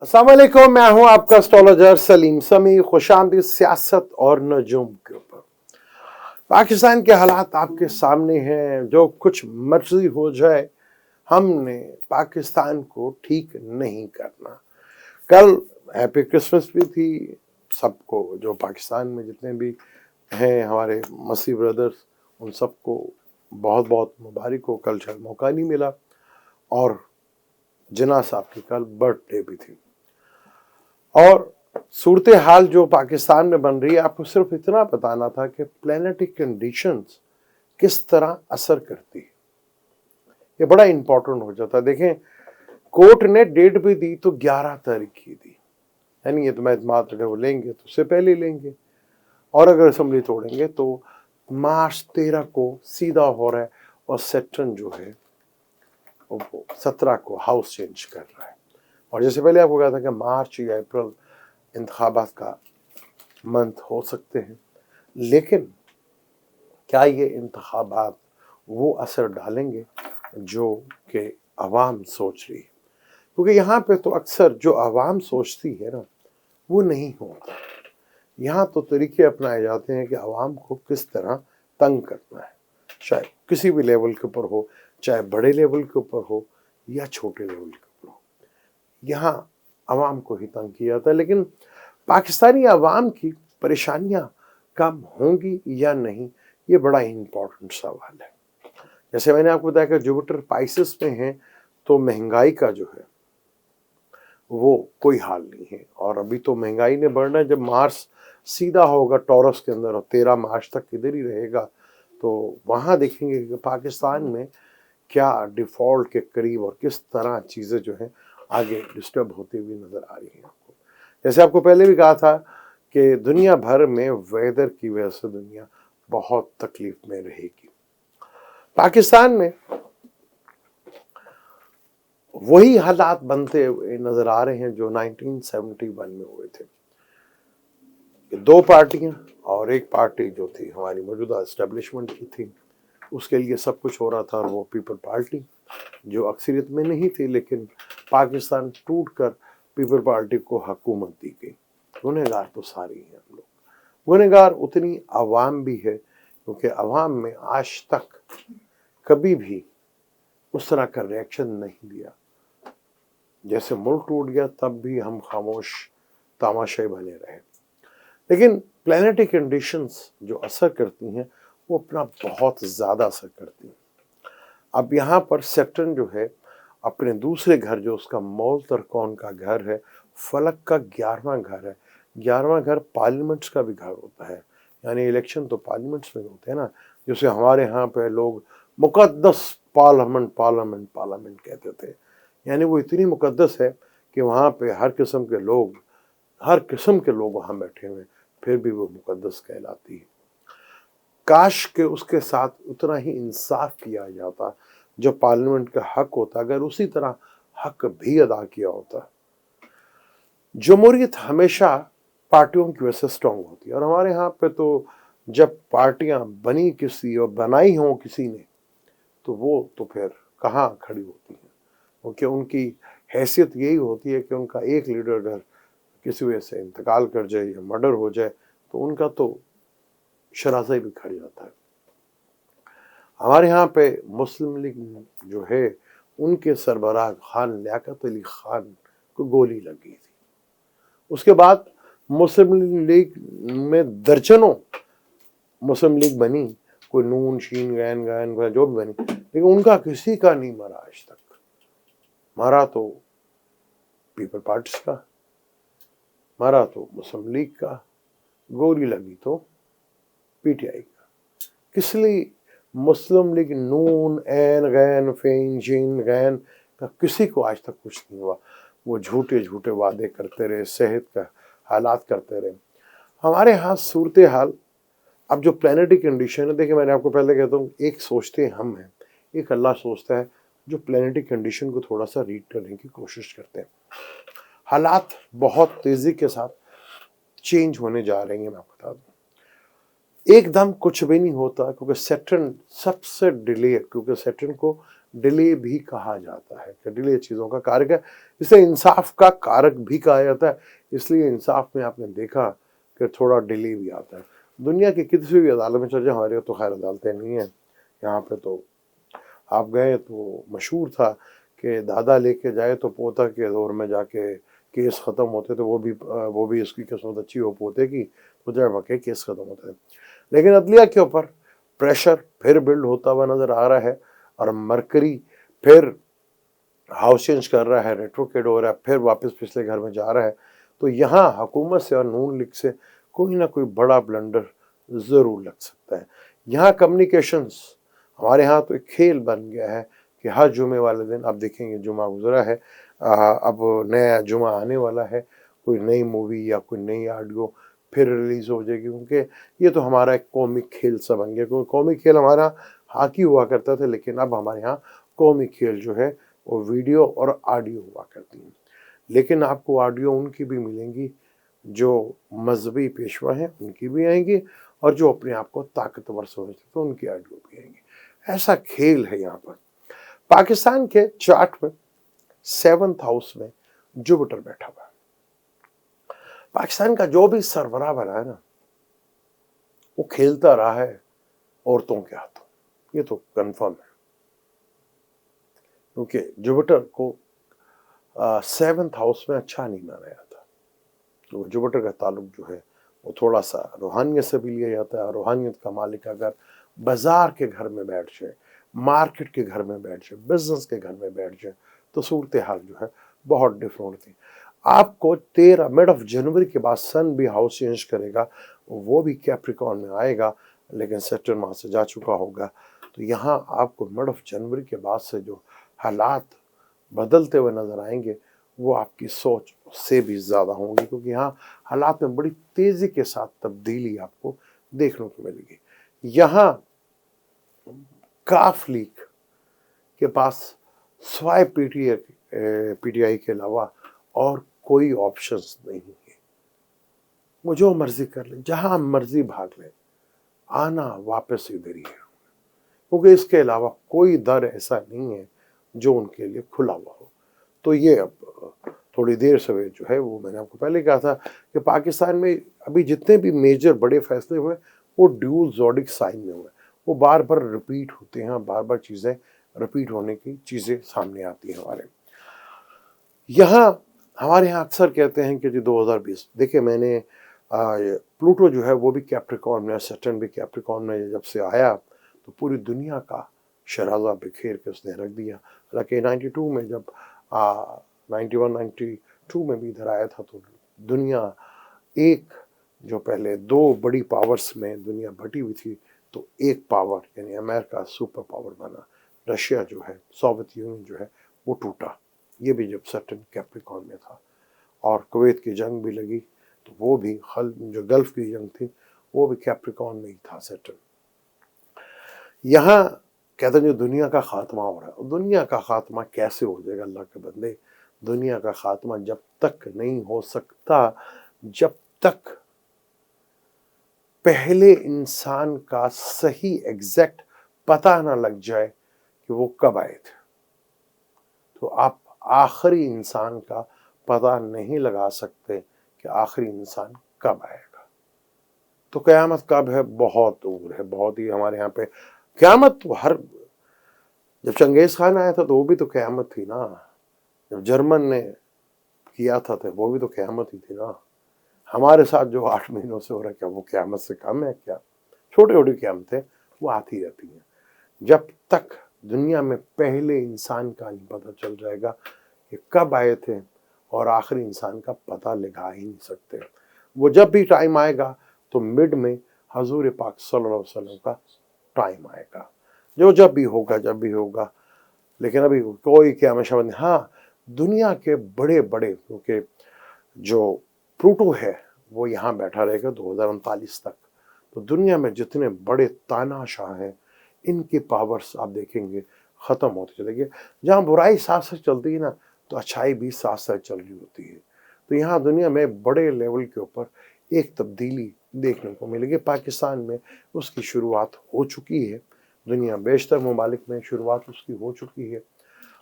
अस्सलाम वालेकुम, मैं हूं आपका एस्ट्रोलॉजर सलीम समी। खुशामदीद सियासत और नजूम के ऊपर। पाकिस्तान के हालात आपके सामने हैं। जो कुछ मर्जी हो जाए, हमने पाकिस्तान को ठीक नहीं करना। कल हैप्पी क्रिसमस भी थी सबको, जो पाकिस्तान में जितने भी हैं हमारे मसीह ब्रदर्स, उन सबको बहुत बहुत मुबारक हो। कल शायद मौका नहीं मिला। और जिन्ना साहब की कल बर्थडे भी थी। और सूरत हाल जो पाकिस्तान में बन रही है, आपको सिर्फ इतना बताना था कि प्लैनेटिक कंडीशंस किस तरह असर करती है। ये बड़ा इंपॉर्टेंट हो जाता है। देखें, कोर्ट ने डेट भी दी तो 11 तारीख की दी, यानी ये तो महतमात अगर वो लेंगे तो उससे पहले लेंगे, और अगर असम्बली तोड़ेंगे तो मार्च 13 को सीधा हो रहा है। और सैटर्न जो है वो 17 को हाउस चेंज कर रहा है। और जैसे पहले आपको कहा था कि मार्च या अप्रैल इंतखाबात का मंथ हो सकते हैं, लेकिन क्या ये इंतखाबात वो असर डालेंगे जो कि अवाम सोच रही है? क्योंकि यहाँ पे तो अक्सर जो अवाम सोचती है ना, वो नहीं होता। यहाँ तो तरीके अपनाए जाते हैं कि अवाम को किस तरह तंग करना है, चाहे किसी भी लेवल के ऊपर हो, चाहे बड़े लेवल के ऊपर हो या छोटे लेवल के ऊपर हो। यहाँ अवाम को ही तंग किया जाता है। लेकिन पाकिस्तानी अवाम की परेशानियां कम होंगी या नहीं, ये बड़ा इम्पोर्टेंट सवाल है। जैसे मैंने आपको बताया कि जुपिटर पाइसेस में है, तो महंगाई का जो है वो कोई हाल नहीं है। और अभी तो महंगाई ने बढ़ना है। जब मार्स सीधा होगा टॉरस के अंदर और 13 मार्च तक इधर ही रहेगा, तो वहाँ देखेंगे कि पाकिस्तान में क्या डिफॉल्ट के करीब और किस तरह चीज़ें जो हैं आगे डिस्टर्ब होती हुई नज़र आ रही हैं आपको। जैसे आपको पहले भी कहा था कि दुनिया भर में वेदर की वजह से दुनिया बहुत तकलीफ में रहेगी। पाकिस्तान में वही हालात बनते हुए नजर आ रहे हैं जो 1971 में हुए थे। दो पार्टियां, और एक पार्टी जो थी हमारी मौजूदा एस्टेब्लिशमेंट की थी, उसके लिए सब कुछ हो रहा था। और वो पीपल पार्टी जो अक्सरियत में नहीं थी, लेकिन पाकिस्तान टूट कर पीपल पार्टी को हुकूमत दी गई। गुनहगार तो सारे ही हैं हम लोग। गुनहगार उतनी आवाम भी है, क्योंकि आवाम में आज तक कभी भी उस तरह का रिएक्शन नहीं दिया। जैसे मुल्क टूट गया तब भी हम खामोश तमाशाई बने रहे। लेकिन प्लैनेटरी कंडीशंस जो असर करती हैं, वो अपना बहुत ज़्यादा असर करती हैं। अब यहाँ पर सैटर्न जो है अपने दूसरे घर, जो उसका मौल तरकोन का घर है, फलक का 11वां घर है। 11वां घर पार्लियामेंट्स का भी घर होता है, यानी इलेक्शन तो पार्लियामेंट्स में होते हैं ना, जैसे हमारे यहाँ पे लोग मुकद्दस पार्लियामेंट पार्लियामेंट पार्लियामेंट कहते थे। यानी वो इतनी मुकद्दस है कि वहाँ पे हर किस्म के लोग वहाँ बैठे हुए हैं, फिर भी वो मुकद्दस कहलाती है। काश के उसके साथ उतना ही इंसाफ किया जाता जो पार्लियामेंट का हक होता, अगर उसी तरह हक भी अदा किया होता। जमहूरियत हमेशा पार्टियों की वजह से स्ट्रांग होती है। और हमारे यहाँ पे तो जब पार्टियां बनी किसी और बनाई हों किसी ने, तो वो तो फिर कहाँ खड़ी होती हैं, क्योंकि उनकी हैसियत यही होती है कि उनका एक लीडर अगर किसी वजह से इंतकाल कर जाए या मर्डर हो जाए, तो उनका तो शराजा भी खड़ जाता है। हमारे यहाँ पे मुस्लिम लीग जो है, उनके सरबराह खान लियाकत अली खान को गोली लगी थी। उसके बाद मुस्लिम लीग में दर्जनों मुस्लिम लीग बनी, कोई नून शीन गैन गैन जो भी बनी, लेकिन उनका किसी का नहीं मरा आज तक। मरा तो पीपल पार्टी का, मरा तो मुस्लिम लीग का, गोली लगी तो पीटीआई का। किस लिए? मुस्लिम लीग नून एन गैन फेन जीन गैन का किसी को आज तक कुछ नहीं हुआ। वो झूठे झूठे वादे करते रहे, सेहत का हालात करते रहे। हमारे यहाँ सूरत हाल, अब जो प्लैनेटरी कंडीशन है, देखिए मैंने आपको पहले कहता हूँ, एक सोचते हम हैं, एक अल्लाह सोचता है, जो प्लैनेटरी कंडीशन को थोड़ा सा रीड करने की कोशिश करते हैं। हालात बहुत तेजी के साथ चेंज होने जा रहे हैं। मैं आपको बता दूं, एकदम कुछ भी नहीं होता, क्योंकि सैटर्न सबसे डिले है, क्योंकि सैटर्न को डिले भी कहा जाता है कि डिले चीज़ों का कारक है, इसे इंसाफ का कारक भी कहा जाता है। इसलिए इंसाफ में आपने देखा कि थोड़ा डिले भी आता है। दुनिया की किसी भी अदालत में चल जाए, हमारे तो खैर अदालतें नहीं हैं यहाँ पे, तो आप गए तो मशहूर था कि दादा लेके जाए तो पोता के दौर में जाके केस ख़त्म होते थे, वो भी इसकी किस्मत अच्छी हो पोते की, तो जब वाकई केस ख़त्म होते थे। लेकिन अदलिया के ऊपर प्रेशर फिर बिल्ड होता हुआ नज़र आ रहा है, और मरकरी फिर हाउस चेंज कर रहा है, रेट्रोकेड हो रहा है, फिर वापस पिछले घर में जा रहा है। तो यहाँ हुकूमत से और नून लीग से कोई ना कोई बड़ा ब्लंडर ज़रूर लग सकता है। यहाँ कम्युनिकेशंस, हमारे यहाँ तो एक खेल बन गया है कि हर जुमे वाले दिन, आप देखेंगे जुमा गुजरा है, अब नया जुमा आने वाला है, कोई नई मूवी या कोई नई ऑडियो फिर रिलीज़ हो जाएगी, क्योंकि ये तो हमारा एक कौमी खेल सा बन गया। क्योंकि कौमी खेल हमारा हॉकी हुआ करता था, लेकिन अब हमारे यहाँ कौमी खेल जो है वो वीडियो और ऑडियो हुआ करती हैं। लेकिन आपको ऑडियो उनकी भी मिलेंगी जो मजहबी पेशवा हैं, उनकी भी आएंगी, और जो अपने आप को ताकतवर समझते तो उनकी ऑडियो भी आएंगी। ऐसा खेल है यहाँ पर। पाकिस्तान के चार्ट में 7th हाउस में जुपिटर बैठा हुआ है। पाकिस्तान का जो भी सरबराह बना है ना, वो खेलता रहा है औरतों के हाथों, ये तो कंफर्म है। क्योंकि जुपिटर को 7th हाउस में अच्छा नहीं माना जाता। तो जुपिटर का ताल्लुक जो है वो थोड़ा सा रूहानियत से भी लिया जाता है, और रूहानियत का मालिक अगर बाजार के घर में बैठ जाए, मार्केट के घर में बैठ जाए, बिजनेस के घर में बैठ जाए, तो सूरत हाल जो है बहुत डिफरेंट होती है। आपको 13 मिड ऑफ जनवरी के बाद सन भी हाउस चेंज करेगा, वो भी कैप्रिकॉर्न में आएगा, लेकिन सैटर्न वहाँ से जा चुका होगा। तो यहाँ आपको मिड ऑफ जनवरी के बाद से जो हालात बदलते हुए नजर आएंगे, वो आपकी सोच से भी ज़्यादा होंगी, क्योंकि यहाँ हालात में बड़ी तेज़ी के साथ तब्दीली आपको देखने को मिलेगी। यहाँ काफ लीग के पास स्वाय पीटीआई के अलावा और कोई ऑप्शंस नहीं है। वो जो मर्जी कर ले, जहाँ मर्जी भाग ले, आना वापस इधर ही है, क्योंकि इसके अलावा कोई दर ऐसा नहीं है जो उनके लिए खुला हुआ हो। तो ये अब थोड़ी देर से जो है, वो मैंने आपको पहले कहा था कि पाकिस्तान में अभी जितने भी मेजर बड़े फैसले हुए वो ड्यूल ज़ोडिक साइन में हुए, वो बार बार रिपीट होते हैं, बार बार चीज़ें रिपीट होने की चीज़ें सामने आती हैं हमारे यहाँ अक्सर कहते हैं कि जी 2020 देखिए, मैंने प्लूटो जो है वो भी कैप्रिकॉर्न में, सैटर्न भी कैप्रिकॉर्न में जब से आया तो पूरी दुनिया का शराजा बिखेर के उसने रख दिया। हालांकि 92 में जब 92 में भी इधर आया था, तो दुनिया एक, जो पहले दो बड़ी पावर्स में दुनिया बटी हुई थी, तो एक पावर यानी अमेरिका सुपर पावर बना, रशिया जो है, सोवियत यूनियन जो है वो टूटा। ये भी जब सैटर्न कैप्रिकॉर्न में था। और कुवैत की जंग भी लगी, तो वो भी जो गल्फ की जंग थी वो भी कैप्रिकॉर्न में ही था सैटर्न। यहाँ कहते हैं जो दुनिया का खात्मा हो रहा है, दुनिया का खात्मा कैसे हो जाएगा अल्लाह के बंदे? दुनिया का खात्मा जब तक नहीं हो सकता जब तक पहले इंसान का सही एग्जैक्ट पता ना लग जाए कि वो कब आए थे। तो आप आखिरी इंसान का पता नहीं लगा सकते कि आखिरी इंसान कब आएगा। तो क़यामत कब है? बहुत दूर है, बहुत ही। हमारे यहाँ पे क़यामत तो जब चंगेज़ खान आया था तो वो भी तो क़यामत थी ना। जब जर्मन ने किया था तो वो भी तो क़यामत ही थी ना। हमारे साथ जो 8 महीनों से हो रहा है, क्या वो क़यामत से कम है क्या? छोटी छोटी क़यामतें वो आती रहती हैं। जब तक दुनिया में पहले इंसान का नहीं पता चल जाएगा कि कब आए थे, और आखिरी इंसान का पता लगा ही नहीं सकते। वो जब भी टाइम आएगा तो मिड में हजूर पाक सल्लल्लाहु अलैहि वसल्लम का टाइम आएगा, जो जब भी होगा। लेकिन अभी कोई क़यामत नहीं। हाँ, दुनिया के बड़े बड़े, क्योंकि जो प्लूटो है वो यहाँ बैठा रहेगा 2039 तक, तो दुनिया में जितने बड़े तानाशाह हैं इनकी पावर्स आप देखेंगे ख़त्म होती चलेगी। जहाँ बुराई साथ साथ चलती है ना, तो अच्छाई भी साथ साथ चल रही होती है। तो यहाँ दुनिया में बड़े लेवल के ऊपर एक तब्दीली देखने को मिलेगी। पाकिस्तान में उसकी शुरुआत हो चुकी है, دنیا بیشتر ممالک میں شروعات اس کی ہو چکی ہے،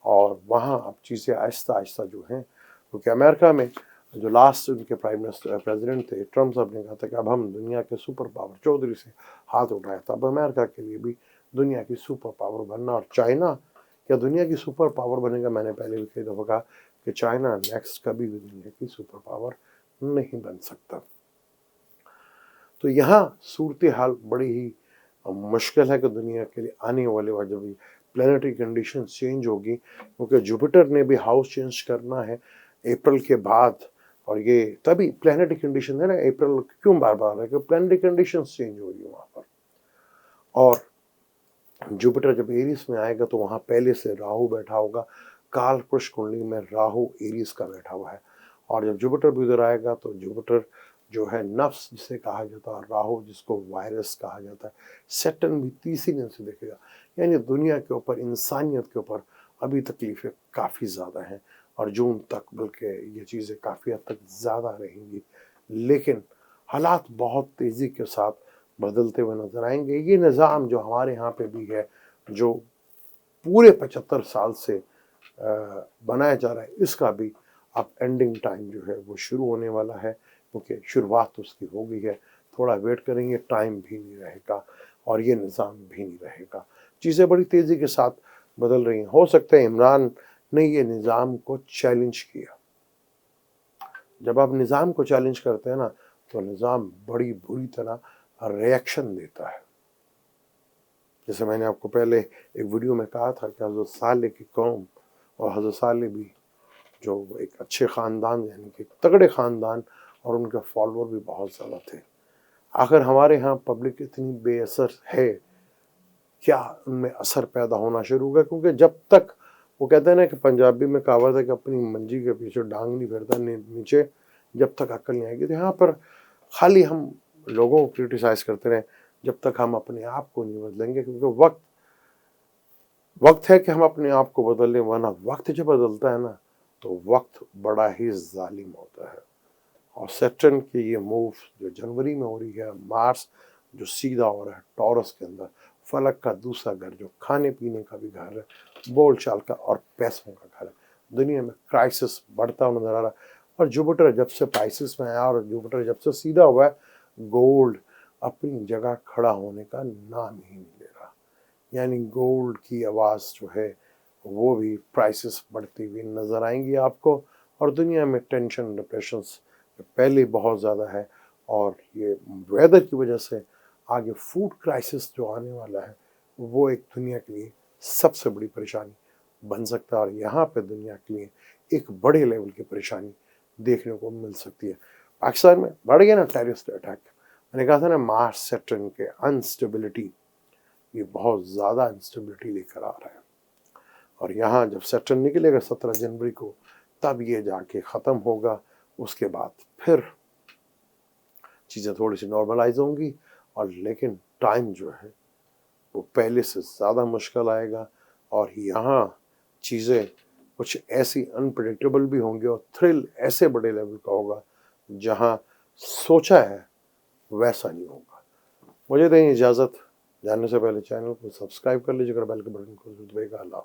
اور وہاں اب چیزیں آہستہ آہستہ جو ہیں، کیونکہ امریکہ میں جو لاسٹ ان کے پریزیڈنٹ تھے ٹرمپ صاحب نے کہا تھا کہ اب ہم دنیا کے سپر پاور چودھری سے ہاتھ اٹھایا تھا، اب امریکہ کے لیے بھی دنیا کی سپر پاور بننا، اور چائنا کیا دنیا کی سپر پاور بنے گا؟ میں نے پہلے بھی کئی دفعہ کہا کہ چائنا نیکسٹ کبھی بھی دنیا کی سپر پاور نہیں بن سکتا۔ تو یہاں صورتحال بڑی ہی مشکل ہے کہ دنیا کے لیے آنے والے وقت جب پلانیٹری کنڈیشن چینج ہوگی، کیونکہ جوپیٹر نے بھی ہاؤس چینج کرنا ہے اپریل کے بعد، اور یہ تبھی پلانیٹری کنڈیشن ہے نا، اپریل کیوں بار بار ہے کہ پلانیٹری کنڈیشنز چینج ہو رہی ہے وہاں پر، اور جوپیٹر جب ایریس میں آئے گا تو وہاں پہلے سے راہو بیٹھا ہوگا، کال پرش کنڈلی میں راہو ایریس کا بیٹھا ہوا ہے، اور جب جوپیٹر بھی ادھر آئے گا تو جوپیٹر جو ہے نفس جسے کہا جاتا ہے، راہو جس کو وائرس کہا جاتا ہے، سیٹرن بھی تیسری نظر سے دیکھے گا، یعنی دنیا کے اوپر، انسانیت کے اوپر ابھی تکلیفیں کافی زیادہ ہیں، اور جون تک بلکہ یہ چیزیں کافی حد تک زیادہ رہیں گی، لیکن حالات بہت تیزی کے ساتھ بدلتے ہوئے نظر آئیں گے۔ یہ نظام جو ہمارے ہاں پہ بھی ہے، جو پورے 75 سال سے بنایا جا رہا ہے، اس کا بھی اب اینڈنگ ٹائم جو ہے وہ شروع ہونے والا ہے، کیونکہ شروعات اس کی ہو گئی ہے، تھوڑا ویٹ کریں گے، ٹائم بھی نہیں رہے گا اور یہ نظام بھی نہیں رہے گا، چیزیں بڑی تیزی کے ساتھ بدل رہی ہیں۔ ہو سکتا ہے عمران نے یہ نظام کو چیلنج کیا، جب آپ نظام کو چیلنج کرتے ہیں نا تو نظام بڑی بری طرح ریئیکشن دیتا ہے، جیسے میں نے آپ کو پہلے ایک ویڈیو میں کہا تھا کہ حضرت صالح کی قوم، اور حضرت صالح بھی جو ایک اچھے خاندان، یعنی کہ تگڑے خاندان، اور ان کے فالوور بھی بہت زیادہ تھے، آخر ہمارے ہاں پبلک اتنی بے اثر ہے، کیا ان میں اثر پیدا ہونا شروع ہوا؟ کیونکہ جب تک وہ کہتے ہیں نا کہ پنجابی میں کہاوت ہے کہ اپنی منجی کے پیچھے ڈانگ نہیں پھیرتا نیچے، جب تک عقل نہیں آئے گی۔ تو یہاں پر خالی ہم لوگوں کو کرٹیسائز کرتے رہیں جب تک ہم اپنے آپ کو نہیں بدلیں گے، کیونکہ وقت ہے کہ ہم اپنے آپ کو بدل لیں، ورنہ وقت جب بدلتا ہے نا تو وقت بڑا ہی ظالم ہوتا ہے۔ اور سیٹرن کی یہ موو جو جنوری میں ہو رہی ہے، مارس جو سیدھا ہو رہا ہے ٹورس کے اندر، فلک کا دوسرا گھر جو کھانے پینے کا بھی گھر ہے، بول چال کا اور پیسوں کا گھر ہے، دنیا میں کرائسس بڑھتا ہوا نظر آ رہا ہے، اور جوپیٹر جب سے پائسس میں آیا اور جوپیٹر جب سے سیدھا ہوا ہے، گولڈ اپنی جگہ کھڑا ہونے کا نام ہی نہیں لے رہا، یعنی گولڈ کی آواز جو ہے وہ بھی پرائسز بڑھتی ہوئی نظر آئیں گی آپ کو، اور دنیا میں ٹینشن ڈپریشنز پہلے بہت زیادہ ہے، اور یہ ویدر کی وجہ سے آگے فوڈ کرائسس جو آنے والا ہے وہ ایک دنیا کے لیے سب سے بڑی پریشانی بن سکتا ہے، اور یہاں پہ دنیا کے لیے ایک بڑے لیول کی پریشانی دیکھنے کو مل سکتی ہے۔ پاکستان میں بڑھ گیا نا ٹیررسٹ اٹیک، میں نے کہا تھا نا مارس سیٹرن کے انسٹیبلٹی، یہ بہت زیادہ انسٹیبلٹی لے کر آ رہا ہے، اور یہاں جب سیٹرن نکلے گا 17 جنوری کو، تب یہ جا کے ختم ہوگا، اس کے بعد پھر چیزیں تھوڑی سی نارملائز ہوں گی، اور لیکن ٹائم جو ہے وہ پہلے سے زیادہ مشکل آئے گا، اور یہاں چیزیں کچھ ایسی انپریڈکٹیبل بھی ہوں گی، اور تھرل ایسے بڑے لیول کا ہوگا جہاں سوچا ہے ویسا نہیں ہوگا۔ مجھے دیں اجازت، جاننے سے پہلے چینل کو سبسکرائب کر لیجیے، اگر بیل کے بٹن کو دبائیے گا۔ اللہ